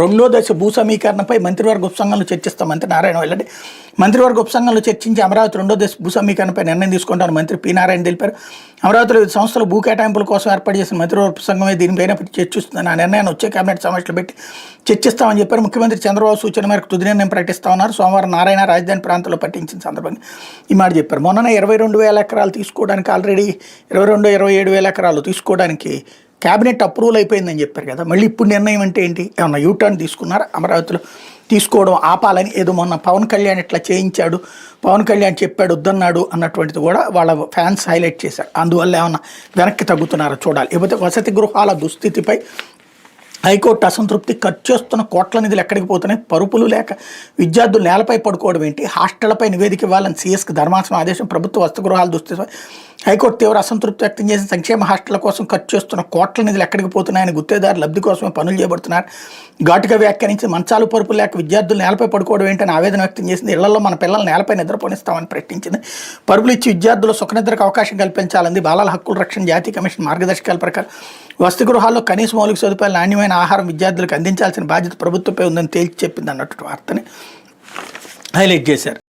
రెండో దశ భూ సమీకరణపై మంత్రివర్గ ఉపసంఘంలో చర్చిస్తాం మంత్రి నారాయణ వెల్లడి. మంత్రివర్గ ఉపసంఘంలో చర్చించి అమరావతి రెండో దశ భూ సమీకరణపై నిర్ణయం తీసుకుంటారు మంత్రి పి నారాయణ తెలిపారు. అమరావతిలో వివిధ సంస్థలు భూ కేటాయింపుల కోసం ఏర్పాటు చేసిన మంత్రివర్గ ఉపసంఘమే దీనిపైన చర్చిస్తుందని ఆ నిర్ణయాన్ని వచ్చే కేబినెట్ సమావేశంలో పెట్టి చర్చిస్తామని చెప్పారు. ముఖ్యమంత్రి చంద్రబాబు సూచన మేరకు తుది నిర్ణయం ప్రకటిస్తామన్నారు. సోమవారం నారాయణ రాజధాని ప్రాంతంలో పట్టించిన సందర్భంగా ఈ మాట చెప్పారు. మొన్ననే 22,000 ఎకరాలు తీసుకోవడానికి ఆల్రెడీ 27,000 ఎకరాలు తీసుకోవడానికి క్యాబినెట్ అప్రూవల్ అయిపోయిందని చెప్పారు కదా. మళ్ళీ ఇప్పుడు నిర్ణయం అంటే ఏంటి? ఏమన్నా యూటర్న్ తీసుకున్నారు? అమరావతిలో తీసుకోవడం ఆపాలని ఏదో మొన్న పవన్ కళ్యాణ్ ఇట్లా చేయించాడు, పవన్ కళ్యాణ్ చెప్పాడు వద్దన్నాడు అన్నటువంటిది కూడా వాళ్ళ ఫ్యాన్స్ హైలైట్ చేశారు. అందువల్ల ఏమన్నా వెనక్కి తగ్గుతున్నారో చూడాలి. లేకపోతే వసతి గృహాల దుస్థితిపై హైకోర్టు అసంతృప్తి. ఖర్చు చేస్తున్న కోట్ల నిధులు ఎక్కడికి పోతున్నాయి? పరుపులు లేక విద్యార్థులు నేలపై పడుకోవడం ఏంటి? హాస్టళ్లపై నివేదిక ఇవ్వాలని సీఎస్కి ధర్మాసనం ఆదేశం. ప్రభుత్వ వసతి గృహాల దుస్థితిపై హైకోర్టు తీవ్ర అసంతృప్తి వ్యక్తం చేసి సంక్షేమ హాస్టళ్ల కోసం ఖర్చు చేస్తున్న కోట్ల నిధులు ఎక్కడికి పోతున్నాయని గుత్తేదారు లబ్ధి కోసమే పనులు చేయబడుతున్నారు. ఘాటుగా వ్యాఖ్యానించి మంచాలు పరుపులు లేక విద్యార్థులు నేలపై పడుకోవడం ఏంటని ఆవేదన వ్యక్తం చేసింది. ఇళ్లలో మన పిల్లలు నేలపై నిద్రపోనిస్తామని ప్రకటించింది. పరుపులు ఇచ్చి విద్యార్థులు సుఖనిద్రకు అవకాశం కల్పించాలని బాలల హక్కుల రక్షణ జాతీయ కమిషన్ మార్గదర్శకాల ప్రకారం వసతి గృహాల్లో కనీస మౌలిక సదుపాయాలు, నాణ్యమైన ఆహారం విద్యార్థులకు అందించాల్సిన బాధ్యత ప్రభుత్వంపై ఉందని తేల్చి చెప్పింది అన్నట్టు వార్తని హైలైట్ చేశారు.